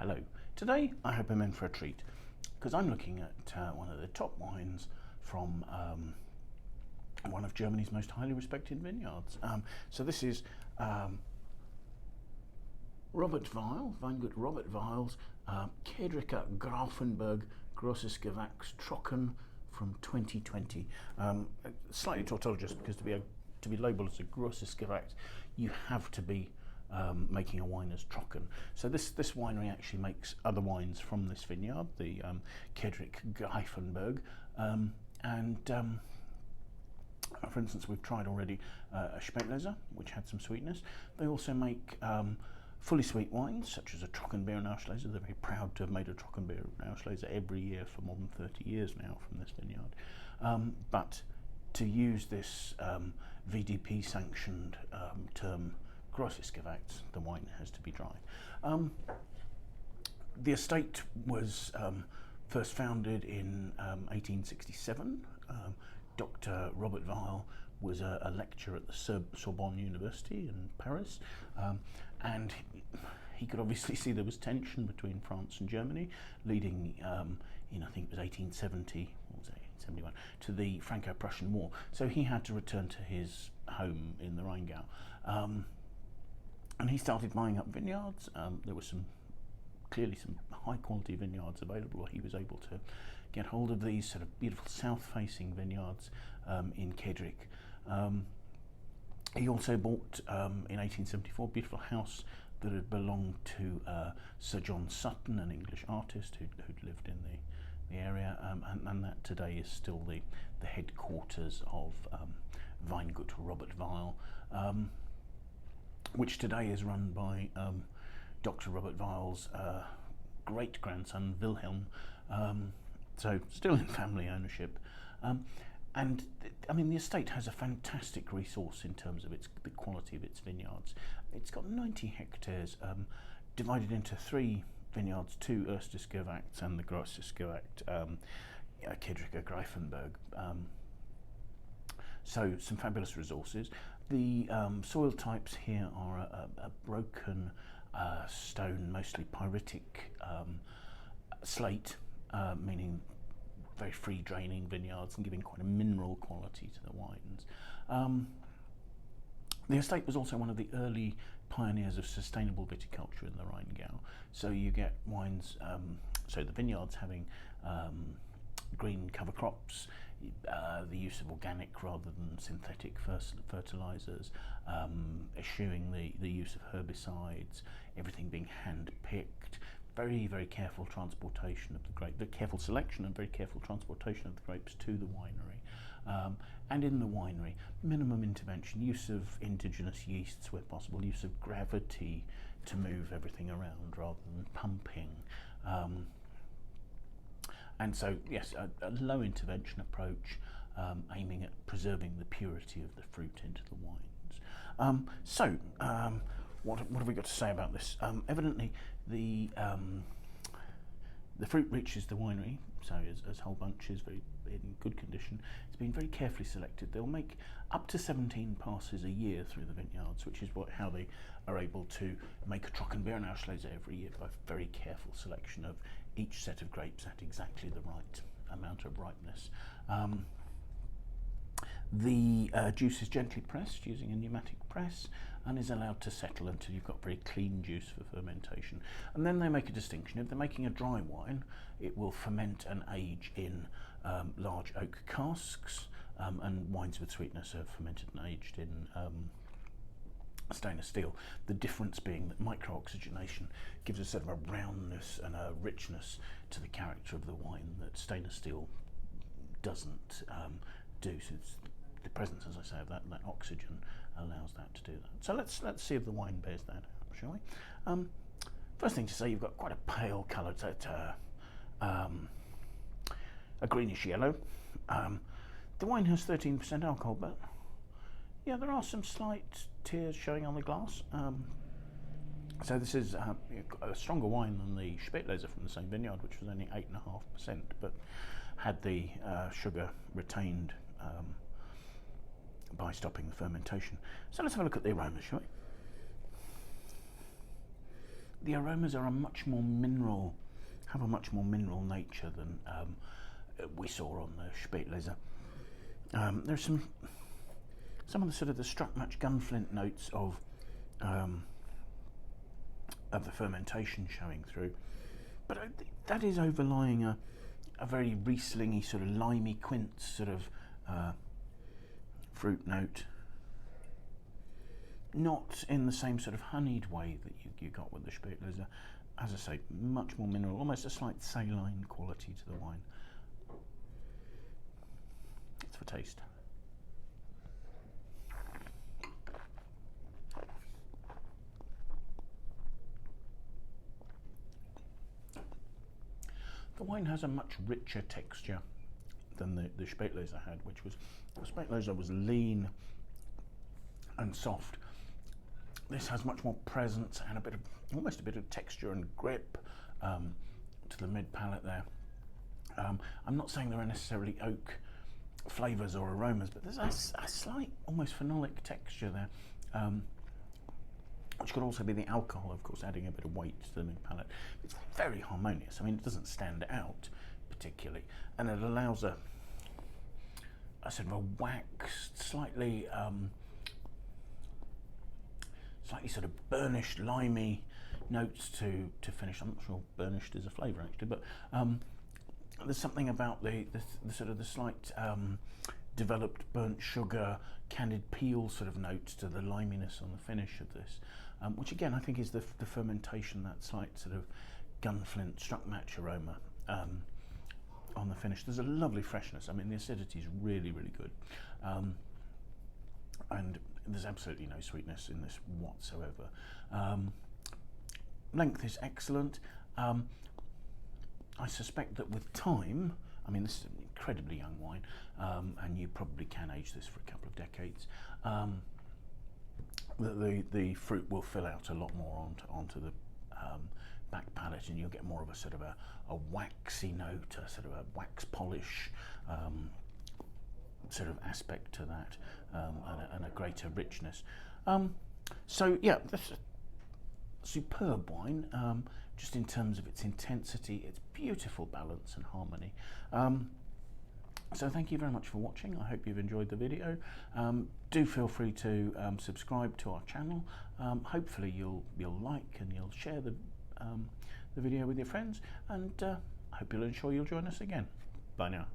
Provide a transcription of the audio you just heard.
Hello. Today I hope I'm in for a treat because I'm looking at one of the top wines from one of Germany's most highly respected vineyards. So this is Robert Weil, Weingut Robert Weil's Kiedricher Gräfenberg Gewachs Trocken from 2020. Slightly tautologist because to be labelled as a Grosse Lage, you have to be making a wine as Trocken. So this winery actually makes other wines from this vineyard, the Kiedricher Gräfenberg, and for instance, we've tried already a Spätlese, which had some sweetness. They also make fully sweet wines, such as a Trockenbeerenauslese. They're very proud to have made a Trockenbeerenauslese every year for more than 30 years now from this vineyard. But to use this VDP sanctioned term, Grosse Lage, the wine has to be dry. The estate was first founded in 1867. Dr. Robert Weil was a lecturer at the Sorbonne University in Paris, and he could obviously see there was tension between France and Germany, leading in, I think it was 1870, or was it 1871, to the Franco-Prussian War. So he had to return to his home in the Rheingau. And he started buying up vineyards. There were clearly some high quality vineyards available. He was able to get hold of these sort of beautiful south-facing vineyards in Kiedrich. He also bought in 1874 a beautiful house that had belonged to Sir John Sutton, an English artist who'd lived in the area, and that today is still the headquarters of Weingut Robert Weil, which today is run by Dr. Robert Weil's great-grandson Wilhelm, so still in family ownership. And I mean, the estate has a fantastic resource in terms of the quality of its vineyards. It's got 90 hectares divided into 3 vineyards, 2 Erstes Gewachs and the Grosses Gewachs, Kiedricher Gräfenberg. So some fabulous resources. The soil types here are a broken stone, mostly pyritic slate, meaning very free draining vineyards and giving quite a mineral quality to the wines. The estate was also one of the early pioneers of sustainable viticulture in the Rheingau. So you get wines, so the vineyards having green cover crops, the use of organic rather than synthetic fertilizers, eschewing the use of herbicides, everything being hand-picked, very, very careful transportation of the grape, the careful selection and very careful transportation of the grapes to the winery. And in the winery, minimum intervention, use of indigenous yeasts where possible, use of gravity to move everything around rather than pumping. And so, yes, a low intervention approach, aiming at preserving the purity of the fruit into the wines. What have we got to say about this? Evidently, the fruit reaches the winery, so as whole bunches, very in good condition. It's been very carefully selected. They'll make up to 17 passes a year through the vineyards, which is how they are able to make a Trockenbeerenauslese every year, by very careful selection of each set of grapes at exactly the right amount of ripeness. The juice is gently pressed using a pneumatic press and is allowed to settle until you've got very clean juice for fermentation. And then they make a distinction. If they're making a dry wine, it will ferment and age in large oak casks, and wines with sweetness are fermented and aged in stainless steel. The difference being that micro-oxygenation gives a sort of a roundness and a richness to the character of the wine that stainless steel doesn't do. So it's the presence, as I say, of that oxygen allows that to do that. So let's see if the wine bears that out, shall we? First thing to say, you've got quite a pale colour, so a greenish yellow. The wine has 13% alcohol, but yeah, there are some slight tears showing on the glass. So this is a stronger wine than the Spätlese from the same vineyard, which was only 8.5%, but had the sugar retained by stopping the fermentation. So let's have a look at the aroma, shall we? the aromas are a much more mineral, have a much more mineral nature than we saw on the Spätlese. There's some of the sort of the Struckmatch gunflint notes of the fermentation showing through, but that is overlying a very Rieslingy sort of limey quince sort of fruit note, not in the same sort of honeyed way that you got with the Spätlese. As I say, much more mineral, almost a slight saline quality to the wine. That's for taste. The wine has a much richer texture than the Spätlese had, which was, the Spätlese was lean and soft. This has much more presence and almost a bit of texture and grip to the mid palate there. I'm not saying there are necessarily oak flavours or aromas, but there's a slight, almost phenolic texture there, which could also be the alcohol, of course, adding a bit of weight to the mid palate. It's very harmonious. I mean, it doesn't stand out particularly, and it allows a sort of a waxed, slightly sort of burnished, limey notes to finish. I'm not sure burnished is a flavour actually, but there's something about the sort of the slight developed burnt sugar, candied peel sort of notes to the liminess on the finish of this, which again I think is the fermentation, that slight sort of gunflint Struckmatch aroma on the finish. There's a lovely freshness. I mean, the acidity is really, really good, and there's absolutely no sweetness in this whatsoever. Length is excellent. I suspect that with time, I mean, this is an incredibly young wine, and you probably can age this for a couple of decades, the fruit will fill out a lot more onto the back palate, and you'll get more of a sort of a waxy note, a sort of a wax polish sort of aspect to that, and a greater richness. So yeah, that's a superb wine, just in terms of its intensity, its beautiful balance and harmony. So thank you very much for watching. I hope you've enjoyed the video. Do feel free to subscribe to our channel. Hopefully you'll like and you'll share the video with your friends, and I hope you'll ensure you'll join us again. Bye now.